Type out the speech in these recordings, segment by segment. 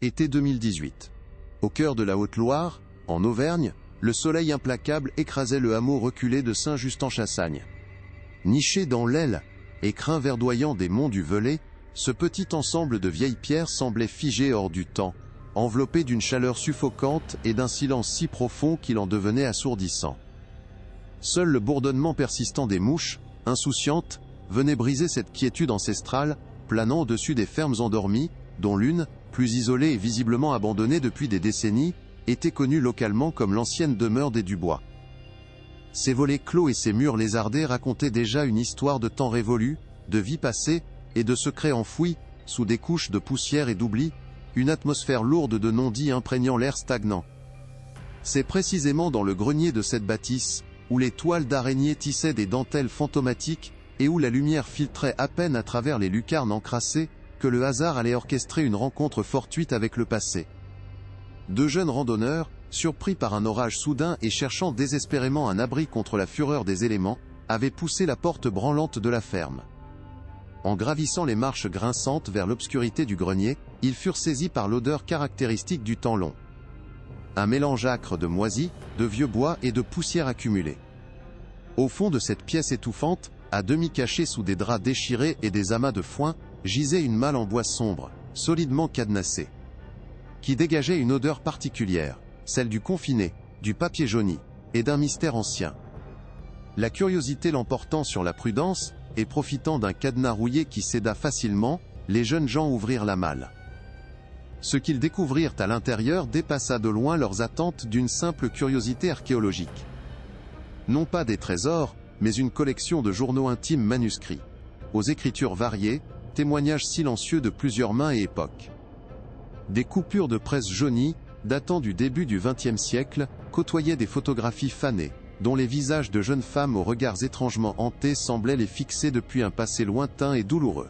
Été 2018. Au cœur de la Haute-Loire, en Auvergne, le soleil implacable écrasait le hameau reculé de Saint-Just-en-Chassagne. Niché dans l'aile et crin verdoyant des monts du Velay, ce petit ensemble de vieilles pierres semblait figé hors du temps, enveloppé d'une chaleur suffocante et d'un silence si profond qu'il en devenait assourdissant. Seul le bourdonnement persistant des mouches, insouciantes, venait briser cette quiétude ancestrale, planant au-dessus des fermes endormies, dont l'une, plus isolée et visiblement abandonnée depuis des décennies, était connue localement comme l'ancienne demeure des Dubois. Ses volets clos et ses murs lézardés racontaient déjà une histoire de temps révolu, de vie passée, et de secrets enfouis, sous des couches de poussière et d'oubli, une atmosphère lourde de non-dits imprégnant l'air stagnant. C'est précisément dans le grenier de cette bâtisse, où les toiles d'araignées tissaient des dentelles fantomatiques, et où la lumière filtrait à peine à travers les lucarnes encrassées, que le hasard allait orchestrer une rencontre fortuite avec le passé. Deux jeunes randonneurs, surpris par un orage soudain et cherchant désespérément un abri contre la fureur des éléments, avaient poussé la porte branlante de la ferme. En gravissant les marches grinçantes vers l'obscurité du grenier, ils furent saisis par l'odeur caractéristique du temps long. Un mélange âcre de moisis, de vieux bois et de poussière accumulée. Au fond de cette pièce étouffante, à demi cachée sous des draps déchirés et des amas de foin, gisait une malle en bois sombre, solidement cadenassée, qui dégageait une odeur particulière, celle du confiné, du papier jauni, et d'un mystère ancien. La curiosité l'emportant sur la prudence, et profitant d'un cadenas rouillé qui céda facilement, les jeunes gens ouvrirent la malle. Ce qu'ils découvrirent à l'intérieur dépassa de loin leurs attentes d'une simple curiosité archéologique. Non pas des trésors, mais une collection de journaux intimes manuscrits, aux écritures variées, témoignages silencieux de plusieurs mains et époques. Des coupures de presse jaunies, datant du début du XXe siècle, côtoyaient des photographies fanées, dont les visages de jeunes femmes aux regards étrangement hantés semblaient les fixer depuis un passé lointain et douloureux.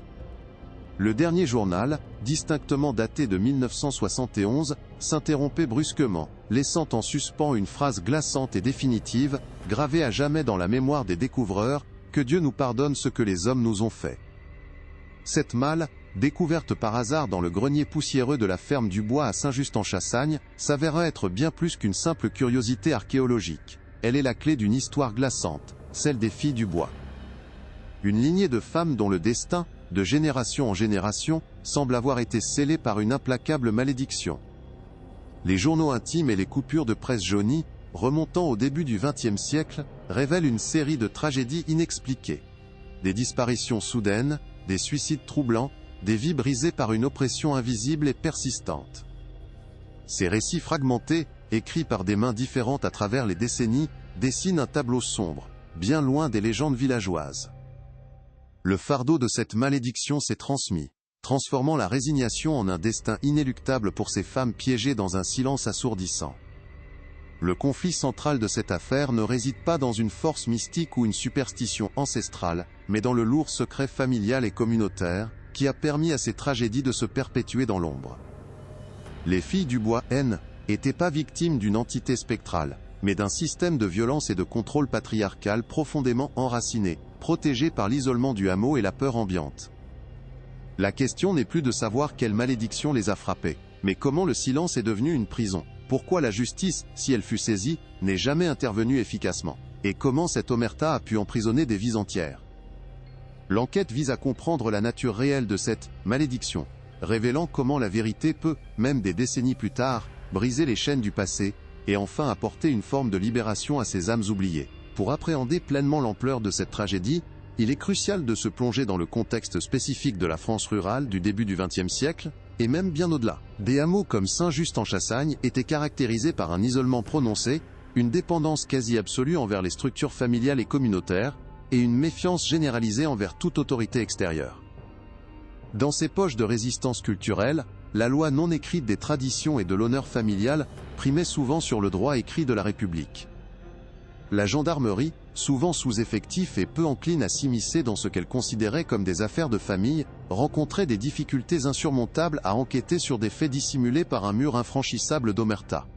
Le dernier journal, distinctement daté de 1971, s'interrompait brusquement, laissant en suspens une phrase glaçante et définitive, gravée à jamais dans la mémoire des découvreurs, « Que Dieu nous pardonne ce que les hommes nous ont fait ». Cette malle, découverte par hasard dans le grenier poussiéreux de la ferme du Bois à Saint-Just-en-Chassagne, s'avéra être bien plus qu'une simple curiosité archéologique. Elle est la clé d'une histoire glaçante, celle des filles du Bois. Une lignée de femmes dont le destin, de génération en génération, semble avoir été scellé par une implacable malédiction. Les journaux intimes et les coupures de presse jaunie, remontant au début du XXe siècle, révèlent une série de tragédies inexpliquées. Des disparitions soudaines, des suicides troublants, des vies brisées par une oppression invisible et persistante. Ces récits fragmentés, écrits par des mains différentes à travers les décennies, dessinent un tableau sombre, bien loin des légendes villageoises. Le fardeau de cette malédiction s'est transmis, transformant la résignation en un destin inéluctable pour ces femmes piégées dans un silence assourdissant. Le conflit central de cette affaire ne réside pas dans une force mystique ou une superstition ancestrale, mais dans le lourd secret familial et communautaire, qui a permis à ces tragédies de se perpétuer dans l'ombre. Les filles du Bois, n'étaient pas victimes d'une entité spectrale, mais d'un système de violence et de contrôle patriarcal profondément enraciné, protégé par l'isolement du hameau et la peur ambiante. La question n'est plus de savoir quelle malédiction les a frappées, mais comment le silence est devenu une prison, pourquoi la justice, si elle fut saisie, n'est jamais intervenue efficacement, et comment cette omerta a pu emprisonner des vies entières. L'enquête vise à comprendre la nature réelle de cette malédiction, révélant comment la vérité peut, même des décennies plus tard, briser les chaînes du passé, et enfin apporter une forme de libération à ces âmes oubliées. Pour appréhender pleinement l'ampleur de cette tragédie, il est crucial de se plonger dans le contexte spécifique de la France rurale du début du XXe siècle, et même bien au-delà. Des hameaux comme Saint-Just-en-Chassagne étaient caractérisés par un isolement prononcé, une dépendance quasi absolue envers les structures familiales et communautaires, et une méfiance généralisée envers toute autorité extérieure. Dans ces poches de résistance culturelle, la loi non écrite des traditions et de l'honneur familial primait souvent sur le droit écrit de la République. La gendarmerie, souvent sous-effectif et peu encline à s'immiscer dans ce qu'elle considérait comme des affaires de famille, rencontrait des difficultés insurmontables à enquêter sur des faits dissimulés par un mur infranchissable d'omerta.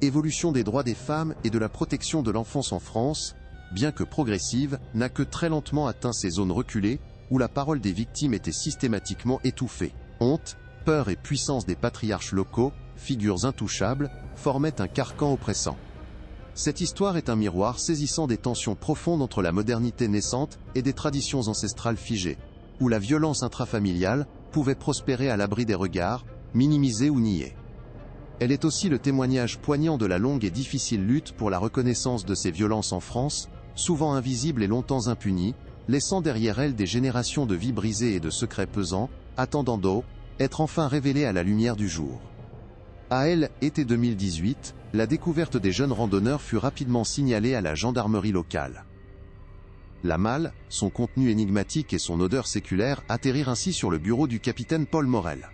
Évolution des droits des femmes et de la protection de l'enfance en France, bien que progressive, n'a que très lentement atteint ces zones reculées, où la parole des victimes était systématiquement étouffée. Honte, peur et puissance des patriarches locaux, figures intouchables, formaient un carcan oppressant. Cette histoire est un miroir saisissant des tensions profondes entre la modernité naissante et des traditions ancestrales figées, où la violence intrafamiliale pouvait prospérer à l'abri des regards, minimisée ou niée. Elle est aussi le témoignage poignant de la longue et difficile lutte pour la reconnaissance de ces violences en France, souvent invisibles et longtemps impunies, laissant derrière elles des générations de vies brisées et de secrets pesants, attendant d'être enfin révélés à la lumière du jour. À elle, été 2018, la découverte des jeunes randonneurs fut rapidement signalée à la gendarmerie locale. La malle, son contenu énigmatique et son odeur séculaire atterrirent ainsi sur le bureau du capitaine Paul Morel.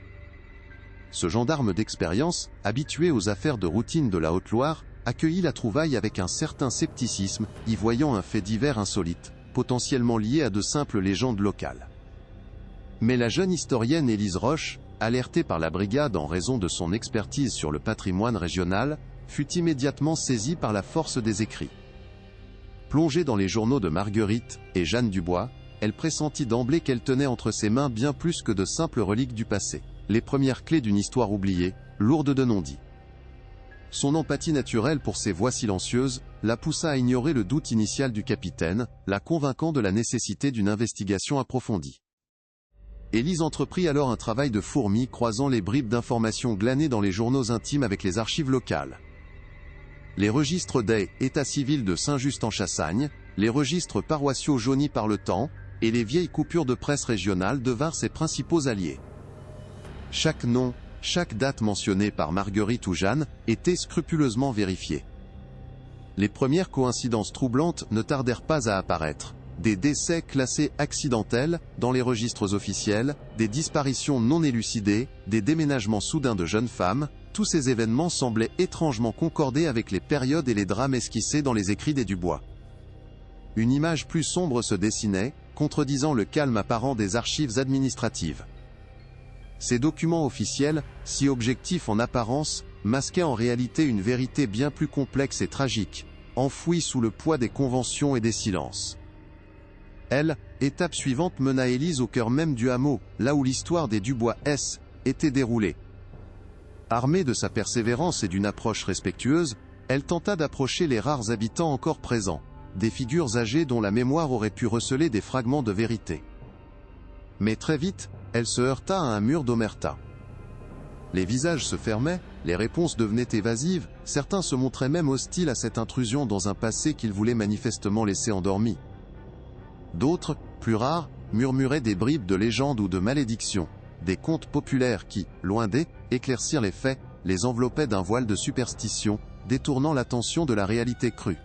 Ce gendarme d'expérience, habitué aux affaires de routine de la Haute-Loire, accueillit la trouvaille avec un certain scepticisme, y voyant un fait divers insolite, potentiellement lié à de simples légendes locales. Mais la jeune historienne Élise Roche, alertée par la brigade en raison de son expertise sur le patrimoine régional, fut immédiatement saisie par la force des écrits. Plongée dans les journaux de Marguerite et Jeanne Dubois, elle pressentit d'emblée qu'elle tenait entre ses mains bien plus que de simples reliques du passé, les premières clés d'une histoire oubliée, lourde de non-dits. Son empathie naturelle pour ces voix silencieuses la poussa à ignorer le doute initial du capitaine, la convainquant de la nécessité d'une investigation approfondie. Élise entreprit alors un travail de fourmi croisant les bribes d'informations glanées dans les journaux intimes avec les archives locales. Les registres des états civils de Saint-Just-en-Chassagne, les registres paroissiaux jaunis par le temps, et les vieilles coupures de presse régionales devinrent ses principaux alliés. Chaque nom, chaque date mentionnée par Marguerite ou Jeanne, était scrupuleusement vérifiée. Les premières coïncidences troublantes ne tardèrent pas à apparaître. Des décès classés accidentels dans les registres officiels, des disparitions non élucidées, des déménagements soudains de jeunes femmes, tous ces événements semblaient étrangement concorder avec les périodes et les drames esquissés dans les écrits des Dubois. Une image plus sombre se dessinait, contredisant le calme apparent des archives administratives. Ces documents officiels, si objectifs en apparence, masquaient en réalité une vérité bien plus complexe et tragique, enfouie sous le poids des conventions et des silences. Étape suivante mena Élise au cœur même du hameau, là où l'histoire des Dubois était déroulée. Armée de sa persévérance et d'une approche respectueuse, elle tenta d'approcher les rares habitants encore présents, des figures âgées dont la mémoire aurait pu receler des fragments de vérité. Mais très vite, elle se heurta à un mur d'omerta. Les visages se fermaient, les réponses devenaient évasives, certains se montraient même hostiles à cette intrusion dans un passé qu'ils voulaient manifestement laisser endormi. D'autres, plus rares, murmuraient des bribes de légendes ou de malédictions, des contes populaires qui, loin d'éclaircir les faits, les enveloppaient d'un voile de superstition, détournant l'attention de la réalité crue.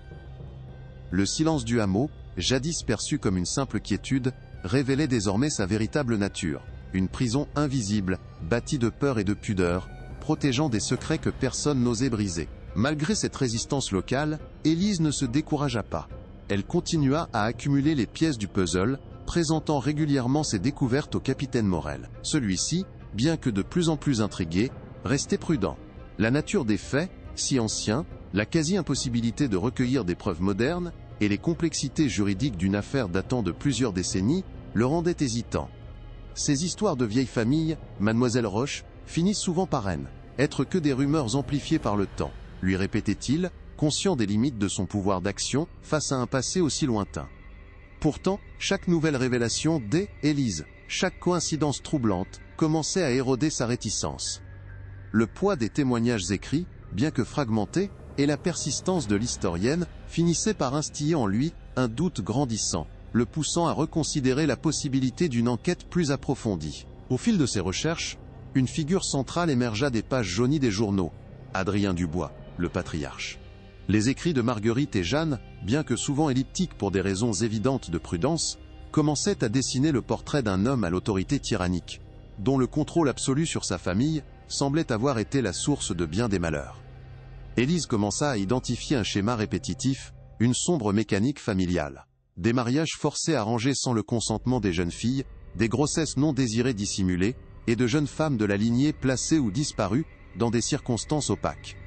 Le silence du hameau, jadis perçu comme une simple quiétude, révélait désormais sa véritable nature, une prison invisible, bâtie de peur et de pudeur, protégeant des secrets que personne n'osait briser. Malgré cette résistance locale, Élise ne se découragea pas. Elle continua à accumuler les pièces du puzzle, présentant régulièrement ses découvertes au capitaine Morel. Celui-ci, bien que de plus en plus intrigué, restait prudent. La nature des faits, si anciens, la quasi-impossibilité de recueillir des preuves modernes, et les complexités juridiques d'une affaire datant de plusieurs décennies, le rendaient hésitant. Ces histoires de vieilles familles, Mademoiselle Roche, finissent souvent par être que des rumeurs amplifiées par le temps, lui répétait-il, conscient des limites de son pouvoir d'action face à un passé aussi lointain. Pourtant, chaque nouvelle révélation d'Élise, chaque coïncidence troublante, commençait à éroder sa réticence. Le poids des témoignages écrits, bien que fragmentés, et la persistance de l'historienne finissaient par instiller en lui un doute grandissant, le poussant à reconsidérer la possibilité d'une enquête plus approfondie. Au fil de ses recherches, une figure centrale émergea des pages jaunies des journaux, Adrien Dubois, le patriarche. Les écrits de Marguerite et Jeanne, bien que souvent elliptiques pour des raisons évidentes de prudence, commençaient à dessiner le portrait d'un homme à l'autorité tyrannique, dont le contrôle absolu sur sa famille semblait avoir été la source de bien des malheurs. Élise commença à identifier un schéma répétitif, une sombre mécanique familiale. Des mariages forcés arrangés sans le consentement des jeunes filles, des grossesses non désirées dissimulées, et de jeunes femmes de la lignée placées ou disparues, dans des circonstances opaques.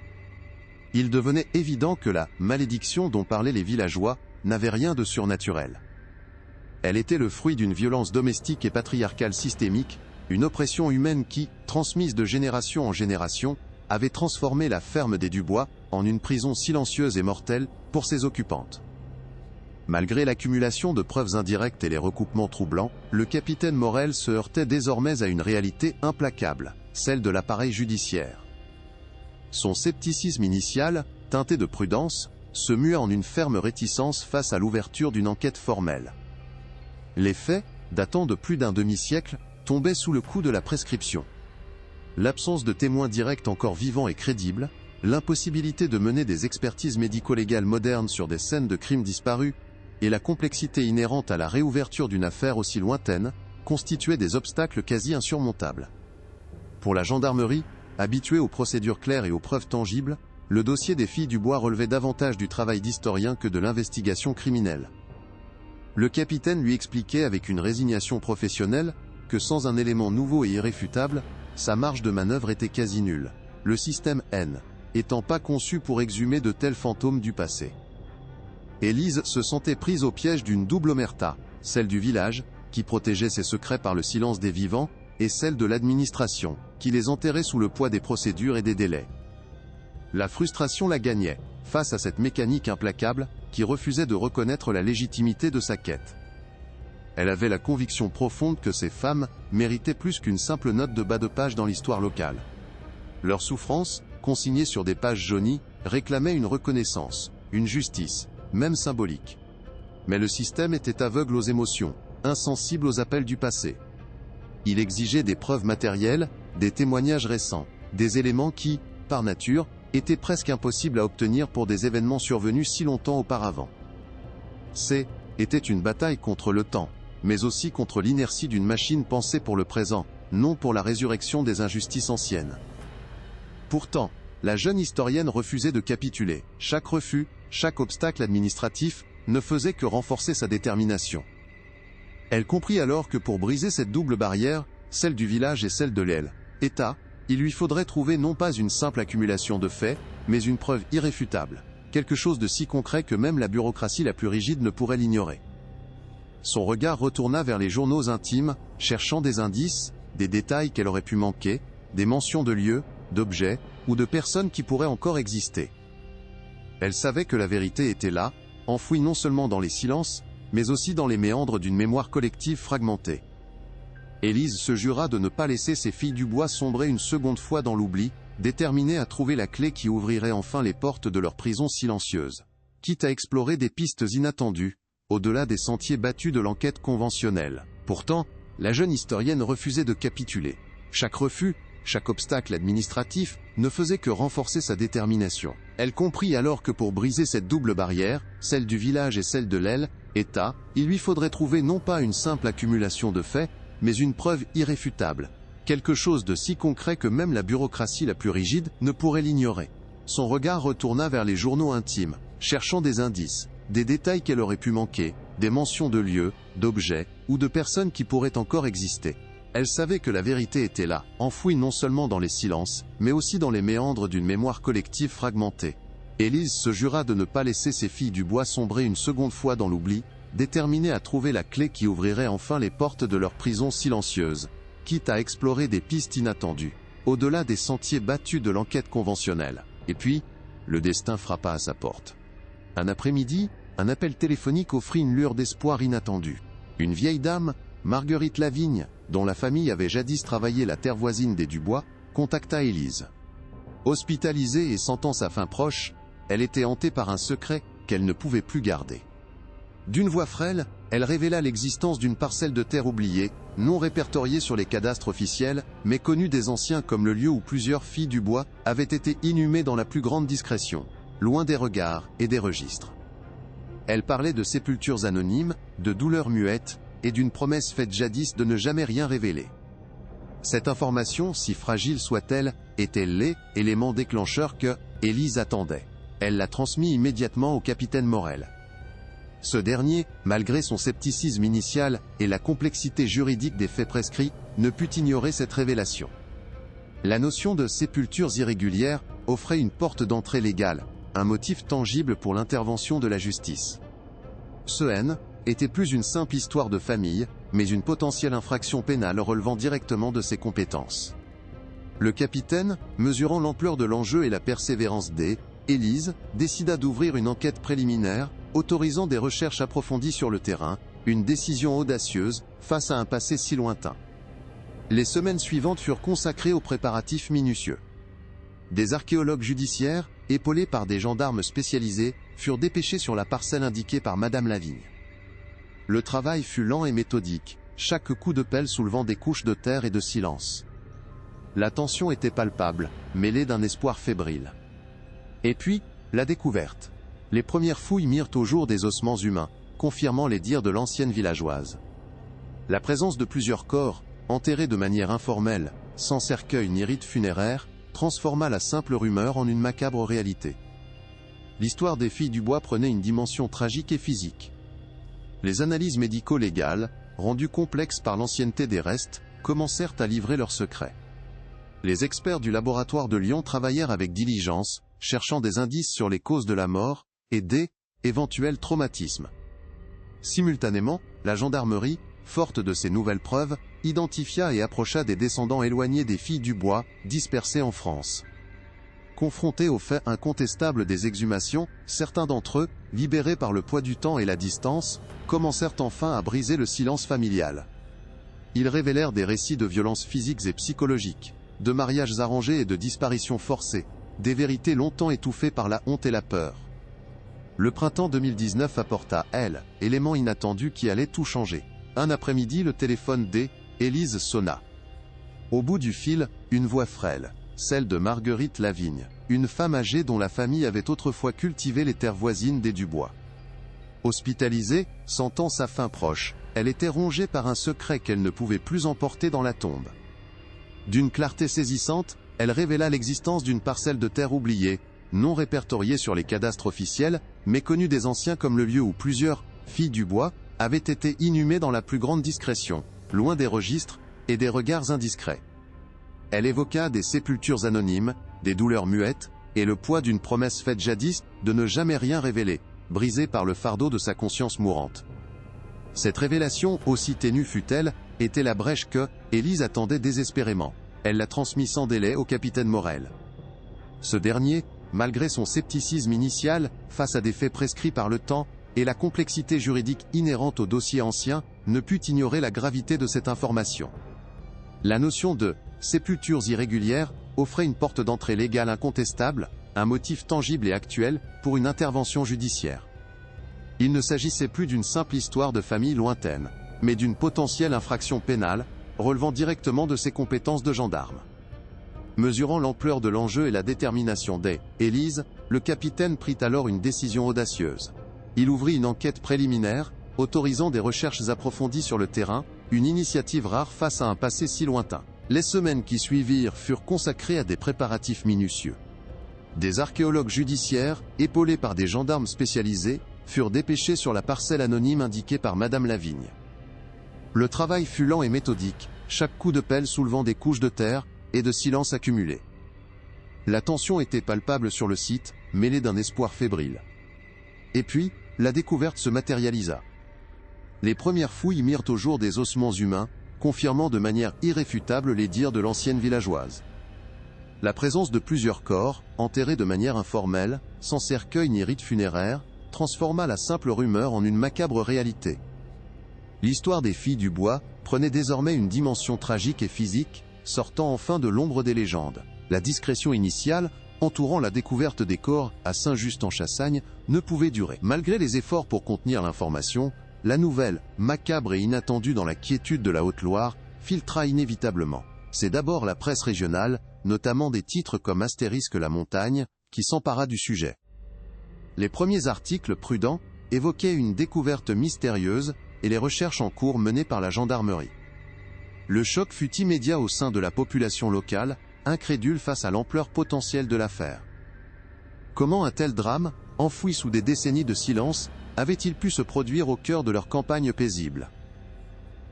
Il devenait évident que la malédiction dont parlaient les villageois n'avait rien de surnaturel. Elle était le fruit d'une violence domestique et patriarcale systémique, Une oppression humaine qui, transmise de génération en génération, avait transformé la ferme des Dubois en une prison silencieuse et mortelle pour ses occupantes. Malgré l'accumulation de preuves indirectes et les recoupements troublants, le capitaine Morel se heurtait désormais à une réalité implacable, celle de l'appareil judiciaire. Son scepticisme initial, teinté de prudence, se mua en une ferme réticence face à l'ouverture d'une enquête formelle. Les faits, datant de plus d'un demi-siècle, tombaient sous le coup de la prescription. L'absence de témoins directs encore vivants et crédibles, l'impossibilité de mener des expertises médico-légales modernes sur des scènes de crimes disparus, et la complexité inhérente à la réouverture d'une affaire aussi lointaine, constituaient des obstacles quasi insurmontables. Pour la gendarmerie, habituée aux procédures claires et aux preuves tangibles, le dossier des filles Dubois relevait davantage du travail d'historien que de l'investigation criminelle. Le capitaine lui expliquait avec une résignation professionnelle que sans un élément nouveau et irréfutable, sa marge de manœuvre était quasi nulle, le système N étant pas conçu pour exhumer de tels fantômes du passé. Élise se sentait prise au piège d'une double omerta, celle du village, qui protégeait ses secrets par le silence des vivants, et celle de l'administration, qui les enterrait sous le poids des procédures et des délais. La frustration la gagnait, face à cette mécanique implacable, qui refusait de reconnaître la légitimité de sa quête. Elle avait la conviction profonde que ces femmes méritaient plus qu'une simple note de bas de page dans l'histoire locale. Leur souffrance, consignée sur des pages jaunies, réclamait une reconnaissance, une justice, même symbolique. Mais le système était aveugle aux émotions, insensible aux appels du passé. Il exigeait des preuves matérielles, des témoignages récents, des éléments qui, par nature, étaient presque impossibles à obtenir pour des événements survenus si longtemps auparavant. Était une bataille contre le temps, mais aussi contre l'inertie d'une machine pensée pour le présent, non pour la résurrection des injustices anciennes. Pourtant, la jeune historienne refusait de capituler. Chaque refus, chaque obstacle administratif, ne faisait que renforcer sa détermination. Elle comprit alors que pour briser cette double barrière, celle du village et celle de l'État, il lui faudrait trouver non pas une simple accumulation de faits, mais une preuve irréfutable, quelque chose de si concret que même la bureaucratie la plus rigide ne pourrait l'ignorer. Son regard retourna vers les journaux intimes, cherchant des indices, des détails qu'elle aurait pu manquer, des mentions de lieux, d'objets, ou de personnes qui pourraient encore exister. Elle savait que la vérité était là, enfouie non seulement dans les silences, mais aussi dans les méandres d'une mémoire collective fragmentée. Élise se jura de ne pas laisser ses filles Dubois sombrer une seconde fois dans l'oubli, déterminée à trouver la clé qui ouvrirait enfin les portes de leur prison silencieuse. Quitte à explorer des pistes inattendues, au-delà des sentiers battus de l'enquête conventionnelle. Pourtant, la jeune historienne refusait de capituler. Chaque refus, chaque obstacle administratif, ne faisait que renforcer sa détermination. Elle comprit alors que pour briser cette double barrière, celle du village et celle de l'État, il lui faudrait trouver non pas une simple accumulation de faits, mais une preuve irréfutable. Quelque chose de si concret que même la bureaucratie la plus rigide ne pourrait l'ignorer. Son regard retourna vers les journaux intimes, cherchant des indices, des détails qu'elle aurait pu manquer, des mentions de lieux, d'objets, ou de personnes qui pourraient encore exister. Elle savait que la vérité était là, enfouie non seulement dans les silences, mais aussi dans les méandres d'une mémoire collective fragmentée. Élise se jura de ne pas laisser ses filles Dubois sombrer une seconde fois dans l'oubli, déterminée à trouver la clé qui ouvrirait enfin les portes de leur prison silencieuse, quitte à explorer des pistes inattendues, au-delà des sentiers battus de l'enquête conventionnelle. Et puis, le destin frappa à sa porte. Un après-midi, un appel téléphonique offrit une lueur d'espoir inattendue. Une vieille dame, Marguerite Lavigne, dont la famille avait jadis travaillé la terre voisine des Dubois, contacta Élise. Hospitalisée et sentant sa fin proche, elle était hantée par un secret qu'elle ne pouvait plus garder. D'une voix frêle, elle révéla l'existence d'une parcelle de terre oubliée, non répertoriée sur les cadastres officiels, mais connue des anciens comme le lieu où plusieurs filles Dubois avaient été inhumées dans la plus grande discrétion, loin des regards et des registres. Elle parlait de sépultures anonymes, de douleurs muettes, et d'une promesse faite jadis de ne jamais rien révéler. Cette information, si fragile soit-elle, était l'élément déclencheur que Élise attendait. Elle la transmit immédiatement au capitaine Morel. Ce dernier, malgré son scepticisme initial et la complexité juridique des faits prescrits, ne put ignorer cette révélation. La notion de sépultures irrégulières offrait une porte d'entrée légale, un motif tangible pour l'intervention de la justice. Ce N était plus une simple histoire de famille, mais une potentielle infraction pénale relevant directement de ses compétences. Le capitaine, mesurant l'ampleur de l'enjeu et la persévérance d'Élise, décida d'ouvrir une enquête préliminaire, autorisant des recherches approfondies sur le terrain, une décision audacieuse, face à un passé si lointain. Les semaines suivantes furent consacrées aux préparatifs minutieux. Des archéologues judiciaires, épaulés par des gendarmes spécialisés, furent dépêchés sur la parcelle indiquée par Madame Lavigne. Le travail fut lent et méthodique, chaque coup de pelle soulevant des couches de terre et de silence. La tension était palpable, mêlée d'un espoir fébrile. Et puis, la découverte. Les premières fouilles mirent au jour des ossements humains, confirmant les dires de l'ancienne villageoise. La présence de plusieurs corps, enterrés de manière informelle, sans cercueil ni rite funéraire, transforma la simple rumeur en une macabre réalité. L'histoire des filles du bois prenait une dimension tragique et physique. Les analyses médico-légales, rendues complexes par l'ancienneté des restes, commencèrent à livrer leurs secrets. Les experts du laboratoire de Lyon travaillèrent avec diligence, cherchant des indices sur les causes de la mort, et des éventuels traumatismes. Simultanément, la gendarmerie, forte de ces nouvelles preuves, identifia et approcha des descendants éloignés des filles du bois, dispersés en France. Confrontés aux faits incontestables des exhumations, certains d'entre eux, libérés par le poids du temps et la distance, commencèrent enfin à briser le silence familial. Ils révélèrent des récits de violences physiques et psychologiques, de mariages arrangés et de disparitions forcées, des vérités longtemps étouffées par la honte et la peur. Le printemps 2019 apporta, élément inattendu qui allait tout changer. Un après-midi, le téléphone d'Élise sonna. Au bout du fil, une voix frêle, celle de Marguerite Lavigne, une femme âgée dont la famille avait autrefois cultivé les terres voisines des Dubois. Hospitalisée, sentant sa fin proche, elle était rongée par un secret qu'elle ne pouvait plus emporter dans la tombe. D'une clarté saisissante, elle révéla l'existence d'une parcelle de terre oubliée, non répertoriée sur les cadastres officiels, mais connue des anciens comme le lieu où plusieurs filles du bois avaient été inhumées dans la plus grande discrétion, loin des registres et des regards indiscrets. Elle évoqua des sépultures anonymes, des douleurs muettes, et le poids d'une promesse faite jadis de ne jamais rien révéler, brisée par le fardeau de sa conscience mourante. Cette révélation, aussi ténue fût-elle, était la brèche que Élise attendait désespérément. Elle la transmit sans délai au capitaine Morel. Ce dernier, malgré son scepticisme initial, face à des faits prescrits par le temps, et la complexité juridique inhérente au dossier ancien, ne put ignorer la gravité de cette information. La notion de sépultures irrégulières offrait une porte d'entrée légale incontestable, un motif tangible et actuel, pour une intervention judiciaire. Il ne s'agissait plus d'une simple histoire de famille lointaine, mais d'une potentielle infraction pénale, relevant directement de ses compétences de gendarme. Mesurant l'ampleur de l'enjeu et la détermination d'Élise, le capitaine prit alors une décision audacieuse. Il ouvrit une enquête préliminaire, autorisant des recherches approfondies sur le terrain, une initiative rare face à un passé si lointain. Les semaines qui suivirent furent consacrées à des préparatifs minutieux. Des archéologues judiciaires, épaulés par des gendarmes spécialisés, furent dépêchés sur la parcelle anonyme indiquée par Madame Lavigne. Le travail fut lent et méthodique, chaque coup de pelle soulevant des couches de terre et de silence accumulé. La tension était palpable sur le site, mêlée d'un espoir fébrile. Et puis, la découverte se matérialisa. Les premières fouilles mirent au jour des ossements humains, confirmant de manière irréfutable les dires de l'ancienne villageoise. La présence de plusieurs corps, enterrés de manière informelle, sans cercueil ni rite funéraire, transforma la simple rumeur en une macabre réalité. L'histoire des filles du bois prenait désormais une dimension tragique et physique, sortant enfin de l'ombre des légendes. La discrétion initiale, entourant la découverte des corps à Saint-Just-en-Chassagne, ne pouvait durer. Malgré les efforts pour contenir l'information, la nouvelle, macabre et inattendue dans la quiétude de la Haute-Loire, filtra inévitablement. C'est d'abord la presse régionale, notamment des titres comme Astérisque la montagne, qui s'empara du sujet. Les premiers articles prudents évoquaient une découverte mystérieuse et les recherches en cours menées par la gendarmerie. Le choc fut immédiat au sein de la population locale, incrédule face à l'ampleur potentielle de l'affaire. Comment un tel drame, enfoui sous des décennies de silence, avait-il pu se produire au cœur de leur campagne paisible?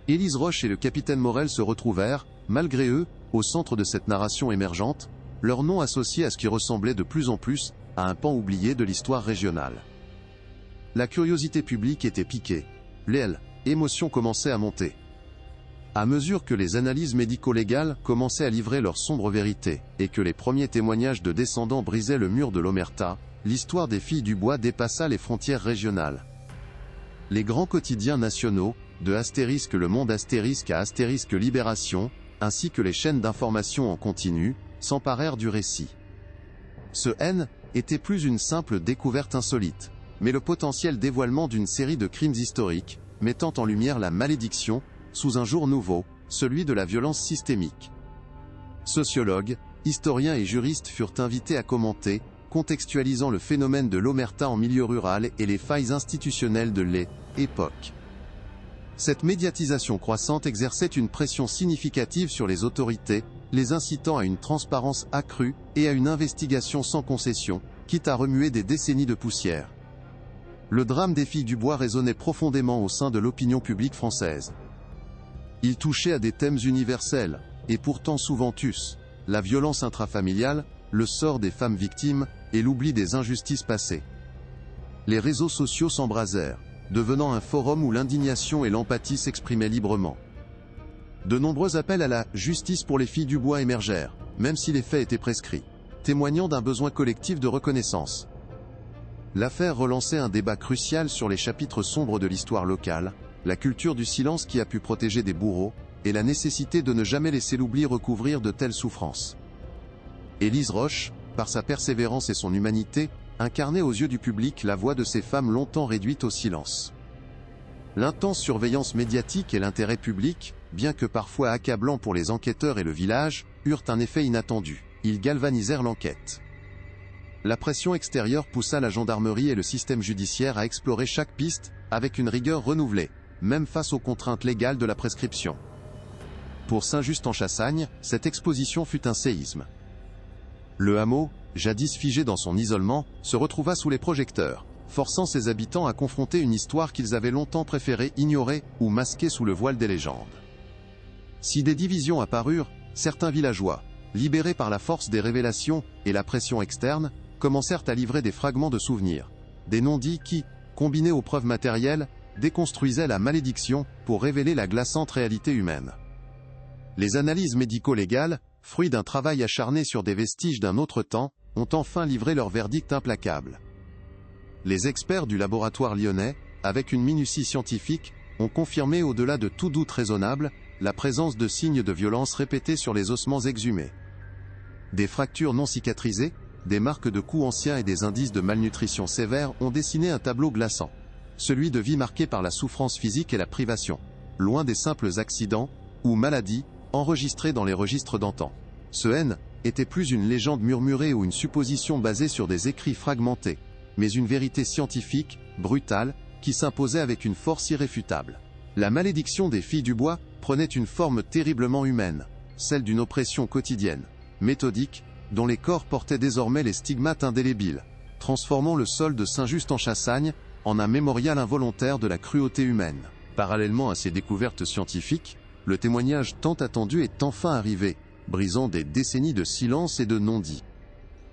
Élise Roche et le capitaine Morel se retrouvèrent, malgré eux, au centre de cette narration émergente, leur nom associé à ce qui ressemblait de plus en plus à un pan oublié de l'histoire régionale. La curiosité publique était piquée. L'émotion commençait à monter. À mesure que les analyses médico-légales commençaient à livrer leur sombre vérité, et que les premiers témoignages de descendants brisaient le mur de l'omerta, l'histoire des filles du bois dépassa les frontières régionales. Les grands quotidiens nationaux, de Astérisque Le Monde Astérisque à Astérisque Libération, ainsi que les chaînes d'information en continu, s'emparèrent du récit. Ce N était plus une simple découverte insolite, mais le potentiel dévoilement d'une série de crimes historiques, mettant en lumière la malédiction, sous un jour nouveau, celui de la violence systémique. Sociologues, historiens et juristes furent invités à commenter, contextualisant le phénomène de l'omerta en milieu rural et les failles institutionnelles de l'époque. Cette médiatisation croissante exerçait une pression significative sur les autorités, les incitant à une transparence accrue et à une investigation sans concession, quitte à remuer des décennies de poussière. Le drame des filles du bois résonnait profondément au sein de l'opinion publique française. Il touchait à des thèmes universels, et pourtant souvent tus, la violence intrafamiliale, le sort des femmes victimes, et l'oubli des injustices passées. Les réseaux sociaux s'embrasèrent, devenant un forum où l'indignation et l'empathie s'exprimaient librement. De nombreux appels à la « justice pour les filles du bois » émergèrent, même si les faits étaient prescrits, témoignant d'un besoin collectif de reconnaissance. L'affaire relançait un débat crucial sur les chapitres sombres de l'histoire locale, la culture du silence qui a pu protéger des bourreaux, et la nécessité de ne jamais laisser l'oubli recouvrir de telles souffrances. Élise Roche, par sa persévérance et son humanité, incarnait aux yeux du public la voix de ces femmes longtemps réduites au silence. L'intense surveillance médiatique et l'intérêt public, bien que parfois accablants pour les enquêteurs et le village, eurent un effet inattendu. Ils galvanisèrent l'enquête. La pression extérieure poussa la gendarmerie et le système judiciaire à explorer chaque piste, avec une rigueur renouvelée, même face aux contraintes légales de la prescription. Pour Saint-Just-en-Chassagne, cette exposition fut un séisme. Le hameau, jadis figé dans son isolement, se retrouva sous les projecteurs, forçant ses habitants à confronter une histoire qu'ils avaient longtemps préféré ignorer ou masquer sous le voile des légendes. Si des divisions apparurent, certains villageois, libérés par la force des révélations et la pression externe, commencèrent à livrer des fragments de souvenirs, des non-dits qui, combinés aux preuves matérielles, déconstruisaient la malédiction pour révéler la glaçante réalité humaine. Les analyses médico-légales, fruits d'un travail acharné sur des vestiges d'un autre temps, ont enfin livré leur verdict implacable. Les experts du laboratoire lyonnais, avec une minutie scientifique, ont confirmé au-delà de tout doute raisonnable, la présence de signes de violence répétés sur les ossements exhumés. Des fractures non cicatrisées, des marques de coups anciens et des indices de malnutrition sévère ont dessiné un tableau glaçant. Celui de vie marquée par la souffrance physique et la privation, loin des simples accidents, ou maladies, enregistrés dans les registres d'antan. Ce N était plus une légende murmurée ou une supposition basée sur des écrits fragmentés, mais une vérité scientifique, brutale, qui s'imposait avec une force irréfutable. La malédiction des filles du bois prenait une forme terriblement humaine, celle d'une oppression quotidienne, méthodique, dont les corps portaient désormais les stigmates indélébiles, transformant le sol de Saint-Just-en-Chassagne en un mémorial involontaire de la cruauté humaine. Parallèlement à ces découvertes scientifiques, le témoignage tant attendu est enfin arrivé, brisant des décennies de silence et de non-dits.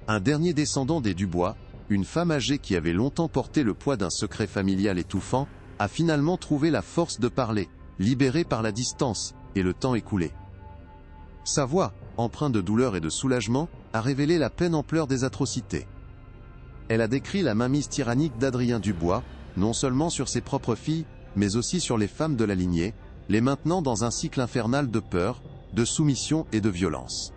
Un dernier descendant des Dubois, une femme âgée qui avait longtemps porté le poids d'un secret familial étouffant, a finalement trouvé la force de parler, libérée par la distance et le temps écoulé. Sa voix, empreinte de douleur et de soulagement, a révélé la pleine ampleur des atrocités. Elle a décrit la mainmise tyrannique d'Adrien Dubois, non seulement sur ses propres filles, mais aussi sur les femmes de la lignée, les maintenant dans un cycle infernal de peur, de soumission et de violence.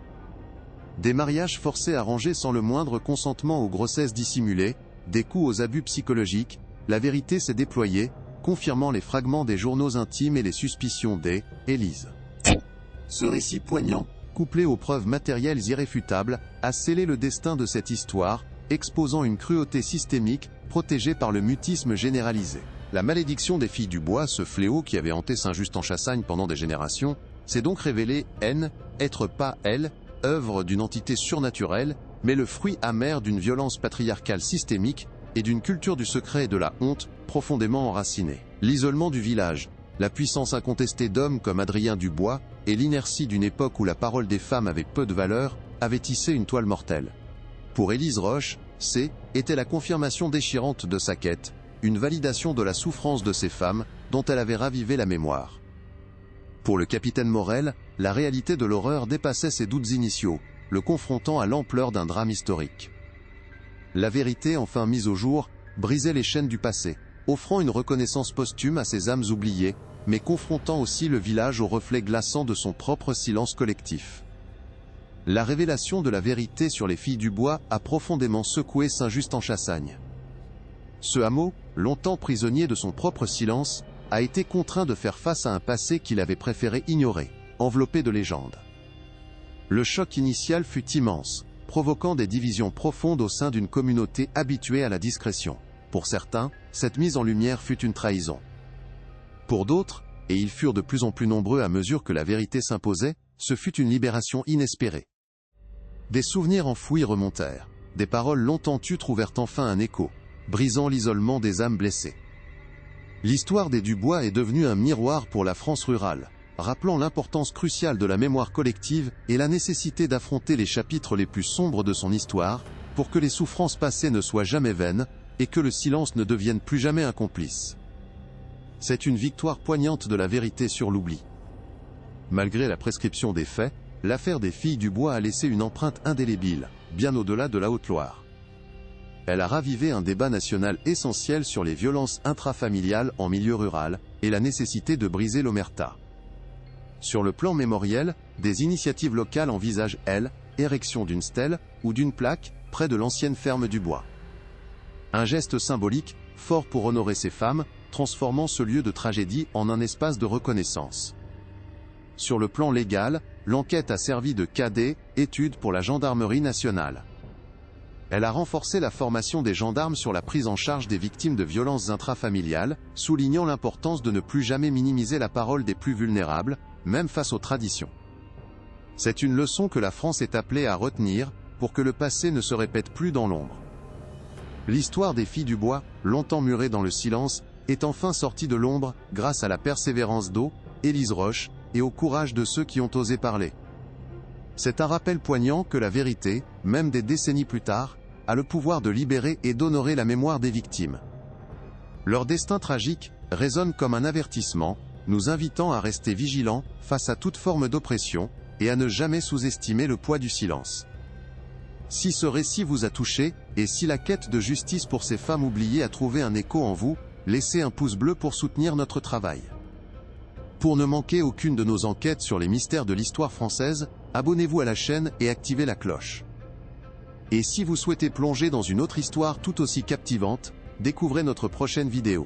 Des mariages forcés arrangés sans le moindre consentement aux grossesses dissimulées, des coups aux abus psychologiques, la vérité s'est déployée, confirmant les fragments des journaux intimes et les suspicions d'Élise. Ce récit poignant, couplé aux preuves matérielles irréfutables, a scellé le destin de cette histoire, exposant une cruauté systémique, protégée par le mutisme généralisé. La malédiction des filles du bois, ce fléau qui avait hanté Saint-Just-en-Chassagne pendant des générations, s'est donc révélé être pas elle, œuvre d'une entité surnaturelle, mais le fruit amer d'une violence patriarcale systémique et d'une culture du secret et de la honte profondément enracinée. L'isolement du village, la puissance incontestée d'hommes comme Adrien Dubois et l'inertie d'une époque où la parole des femmes avait peu de valeur, avaient tissé une toile mortelle. Pour Élise Roche, était la confirmation déchirante de sa quête, une validation de la souffrance de ces femmes, dont elle avait ravivé la mémoire. Pour le capitaine Morel, la réalité de l'horreur dépassait ses doutes initiaux, le confrontant à l'ampleur d'un drame historique. La vérité, enfin mise au jour, brisait les chaînes du passé, offrant une reconnaissance posthume à ces âmes oubliées, mais confrontant aussi le village au reflet glaçant de son propre silence collectif. La révélation de la vérité sur les filles du bois a profondément secoué Saint-Just-en-Chassagne. Ce hameau, longtemps prisonnier de son propre silence, a été contraint de faire face à un passé qu'il avait préféré ignorer, enveloppé de légendes. Le choc initial fut immense, provoquant des divisions profondes au sein d'une communauté habituée à la discrétion. Pour certains, cette mise en lumière fut une trahison. Pour d'autres, et ils furent de plus en plus nombreux à mesure que la vérité s'imposait, ce fut une libération inespérée. Des souvenirs enfouis remontèrent, des paroles longtemps tues trouvèrent enfin un écho, brisant l'isolement des âmes blessées. L'histoire des Dubois est devenue un miroir pour la France rurale, rappelant l'importance cruciale de la mémoire collective et la nécessité d'affronter les chapitres les plus sombres de son histoire, pour que les souffrances passées ne soient jamais vaines, et que le silence ne devienne plus jamais un complice. C'est une victoire poignante de la vérité sur l'oubli. Malgré la prescription des faits, l'affaire des filles du bois a laissé une empreinte indélébile, bien au-delà de la Haute-Loire. Elle a ravivé un débat national essentiel sur les violences intrafamiliales en milieu rural, et la nécessité de briser l'omerta. Sur le plan mémoriel, des initiatives locales envisagent, elles, érection d'une stèle, ou d'une plaque, près de l'ancienne ferme du bois. Un geste symbolique, fort pour honorer ces femmes, transformant ce lieu de tragédie en un espace de reconnaissance. Sur le plan légal, l'enquête a servi de cadet, étude pour la gendarmerie nationale. Elle a renforcé la formation des gendarmes sur la prise en charge des victimes de violences intrafamiliales, soulignant l'importance de ne plus jamais minimiser la parole des plus vulnérables, même face aux traditions. C'est une leçon que la France est appelée à retenir, pour que le passé ne se répète plus dans l'ombre. L'histoire des filles du bois, longtemps murée dans le silence, est enfin sortie de l'ombre, grâce à la persévérance d'O, Élise Roche, et au courage de ceux qui ont osé parler. C'est un rappel poignant que la vérité, même des décennies plus tard, a le pouvoir de libérer et d'honorer la mémoire des victimes. Leur destin tragique résonne comme un avertissement, nous invitant à rester vigilants face à toute forme d'oppression, et à ne jamais sous-estimer le poids du silence. Si ce récit vous a touché, et si la quête de justice pour ces femmes oubliées a trouvé un écho en vous, laissez un pouce bleu pour soutenir notre travail. Pour ne manquer aucune de nos enquêtes sur les mystères de l'histoire française, abonnez-vous à la chaîne et activez la cloche. Et si vous souhaitez plonger dans une autre histoire tout aussi captivante, découvrez notre prochaine vidéo.